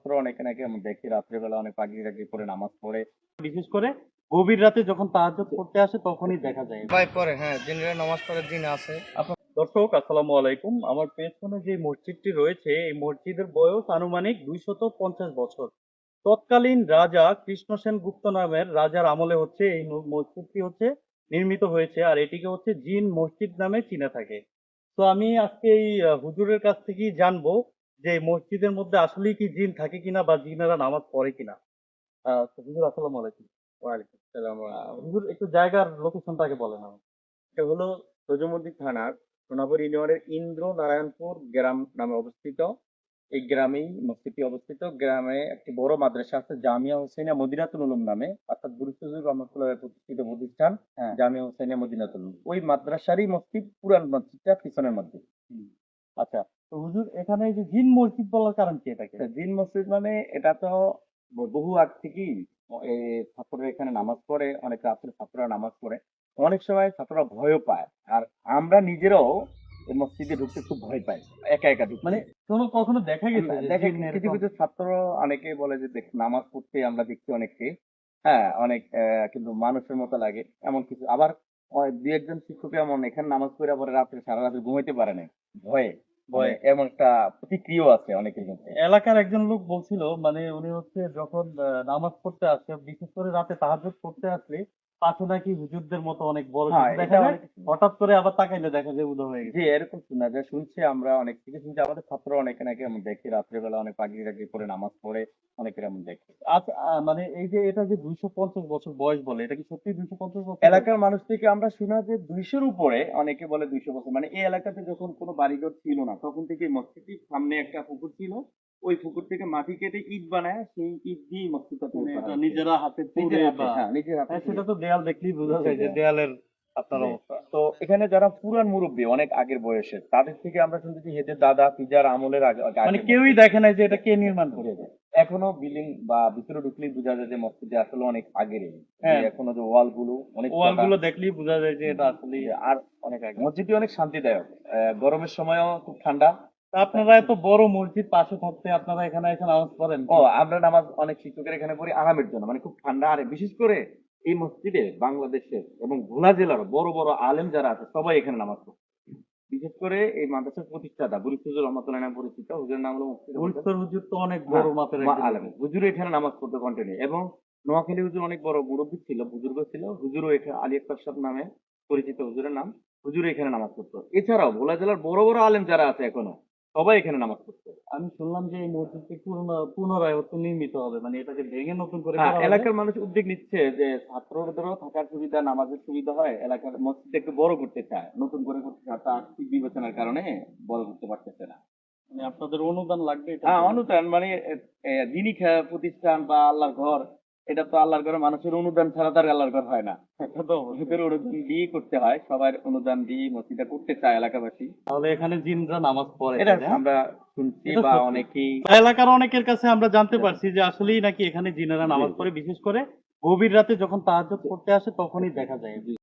ছাত্র অনেকে নাকি আমি দেখি রাত্রেবেলা অনেক পাগড়ি টাগড়ি পরে নামাজ পড়ে। বিশেষ করে গভীর রাতে যখন তাহাজ্জুদ পড়তে আসে তখনই দেখা যায়। ভাই পরে হ্যাঁ দিনের নামাজ পড়ার দিন আছে। দর্শক আসসালামু আলাইকুম। আমার পেছনে যে মসজিদটি রয়েছে এই মসজিদের বয়স আনুমানিক 250 বছর। তৎকালীন রাজা কৃষ্ণসেন গুপ্ত নামের রাজার আমলে হচ্ছে এই মসজিদটি হচ্ছে নির্মিত হয়েছে, আর এটিকে হচ্ছে জিন মসজিদ নামে চিনে থাকে। তো আমি আজকে এই হুজুরের কাছ থেকেই জানবো যে এই মসজিদের মধ্যে আসলেই কি জিন থাকে কিনা বা জিনেরা নামাজ পড়ে কিনা। তো হুজুর আসসালামু আলাইকুম। ওয়ালাইকুম আসসালাম। হুজুর একটু জায়গার লোকেশনটাকে বলেন আমাকে। এটা হলো সৈয়দমুদ্দিন থানার সোনাপুর ইউনিয়নের ইন্দ্র নারায়ণপুর গ্রাম নামে অবস্থিত। এই গ্রামেই মসজিদটি অবস্থিত। গ্রামে একটি বড় মাদ্রাসা আছে জামিয়া হোসেনিয়া মদিনাতুল উলুম নামে, অর্থাৎ গুরু হুজুর রহমতুল্লাহ প্রতিষ্ঠিত প্রতিষ্ঠান হ্যাঁ। জামিয়া হোসেনিয়া মদিনাতুল উলুম। ওই মাদ্রাসারই মসজিদ, পুরান মসজিদটা পিছনের মসজিদ। হুম। আচ্ছা, তো হুজুর এখানে এই যে জিন মসজিদ বলার কারণ কি এটাকে? জিন মসজিদ মানে এটা তো বহু আগ থেকেই এই ছাত্ররা এখানে নামাজ পড়ে, অনেক রাত্রে ছাত্ররা নামাজ পড়ে। অনেক সময় ছাত্ররা ভয়ও পায়। আর আমরা নিজেরাও এই মসজিদে ঢুকতে খুব ভয় পাই। একা, একা ঢুকতে। মানে কখনো দেখা গেছে যে দেখে জিন কিছু, এরকম? কিছু ছাত্র অনেকে বলে যে নামাজ পড়তে আমরা দেখছি অনেককে। হ্যাঁ, অনেক কিন্তু মানুষের মতো লাগে। এমন কিছু আবার ২-১ জন শিক্ষক এমন এখানে নামাজ পড়ে পরে রাত্রে সারা রাত ঘুমাইতে পারে নাই। ভয়ে। ভয়ে। এমন একটা প্রতিক্রিয়াও আছে অনেকের মধ্যে। এলাকার একজন লোক বলছিল, মানে উনি হচ্ছে যখন নামাজ পড়তে আসে, বিশেষ করে রাতে তাহাজ্জুদ পড়তে আসলে পাশে নাকি হুজুরদের মতো অনেক বড় হ্যাঁ, কিছু দেখা এটা যায়। অনেক হঠাৎ করে আবার তাকাইলে দেখা যায় উধাও হয়ে জি, গেছে। এরকম শোনা যায়। শুনছি আমরা অনেক থেকে শুনছি। আমাদের ছাত্র অনেকে নাকি আমি দেখি রাত্রেবেলা অনেক পাগড়ি টাগড়ি পরে নামাজ পড়ে, অনেকের এমন দেখি। আচ্ছা, মানে এই যে এটা যে 250 বছর বয়স বলে, এটা কি সত্যি 250 বছর বয়স? এলাকার মানুষ থেকে আমরা শোনা যে ২০০-র উপরে, অনেকে বলে ২০০ বছর। মানে এই এলাকাতে যখন কোনো বাড়িঘর ছিল না তখন থেকে এই মসজিদটির সামনে একটা পুকুর ছিল। ওই পুকুর থেকে মাটি কেটে ইট বানায়, সেই ইট দিয়েই মসজিদটা তৈরি মানে করা এটা হয়েছে। নিজেরা হাতে নিজের পুড়ে হাতে, বা হ্যাঁ, নিজের হাতে হ্যাঁ, করে। সেটা তো দেয়াল দেখলেই বোঝা যায় যে জি, দেয়ালের আপনার জি। অবস্থা। তো এখানে যারা পুরান মুরব্বী অনেক আগের বয়সের, তাদের থেকে আমরা শুনতেছি এদের দাদা পিজার আমলের আগে মানে আগের কেউই মসজিদ। দেখে নাই যে এটা কে নির্মাণ জি, করেছে। জি। এখনো বিল্ডিং বা ভিতরে ঢুকলেই বোঝা যায় যে মসজিদে আসলে অনেক আগের। যে হ্যাঁ, এখনো যে ওয়াল গুলো অনেক ওয়াল চওড়া। গুলো দেখলেই বোঝা যায় যে এটা আসলে যে আর অনেক আগে। মসজিদটি অনেক শান্তিদায়ক। গরমের সময়ও খুব ঠান্ডা। তা আপনারা এত বড় মসজিদ পাশে থাকতে আপনারা এখানে এসে নামাজ পড়েন? ও, আমরা নামাজ অনেক শিক্ষকের এখানে পড়ি আরামের জন্য, মানে খুব ঠান্ডা। আর বিশেষ করে এই মসজিদে বাংলাদেশের এবং ভোলা জেলার বড় বড় আলেম যারা আছে সবাই এখানে নামাজ পড়ে। বিশেষ করে এই মাদ্রাসার প্রতিষ্ঠাতা বুরুজ হুজুর রহমতুল্লাহ নামে পরিচিত। হুজুরের নাম হলো মুফতি রহমতুল্লাহ। গুরুত্বর হুজুর তো অনেক হ্যাঁ, বড় মাপের একজন আলেম হুজুর। হুজুর এখানে নামাজ পড়তে কন্টিনিউ। এবং নোয়াখালী হুজুর অনেক বড় মুরব্বী ছিল, বুজুর্গ ছিল। হুজুরও এখানে আলী আকবর সাহেব নামে পরিচিত হুজুরের নাম। হুজুর এখানে নামাজ পড়তো। এছাড়াও ভোলা জেলার বড় বড় আলেম যারা আছে এখনো সবাই এখানে নামাজ পড়তো। আমি শুনলাম যে এই মসজিদটি পুনরায় হচ্ছে নির্মিত হবে, মানে এটাকে ভেঙে নতুন করে হ্যাঁ, করা হবে। এলাকার মানুষ উদ্যোগ নিচ্ছে যে ছাত্রদেরও থাকার সুবিধা, নামাজের সুবিধা হয়। এলাকার মসজিদটা একটু বড় করতে চায়, নতুন করে করতে চায়। তা আর্থিক বিবেচনার কারণে বড় করতে পারতেছে না। মানে আপনাদের অনুদান লাগবে এটার হ্যাঁ, জন্য। অনুদান মানে দিনই প্রতিষ্ঠান বা আল্লাহর ঘর, এটা তো আল্লাহর ঘরে মানুষের অনুদান ছাড়া তার আল্লাহর ঘর হয় না। এটা তো অবশ্যই। মানুষের অনুদান দিয়ে করতে হয়, সবার অনুদান দিয়ে মসজিদটা করতে চায় এলাকাবাসী। তাহলে এখানে জিনরা নামাজ পড়ে এটা তাহলে, হ্যাঁ? আমরা শুনছি এটা বা সত্যি। অনেকেই। এলাকার অনেকের কাছে আমরা জানতে পারছি যে আসলেই নাকি এখানে জিনেরা জি, নামাজ জি, পড়ে, বিশেষ করে গভীর রাতে যখন তাহাজ্জুদ পড়তে আসে তখনই দেখা যায়। জি।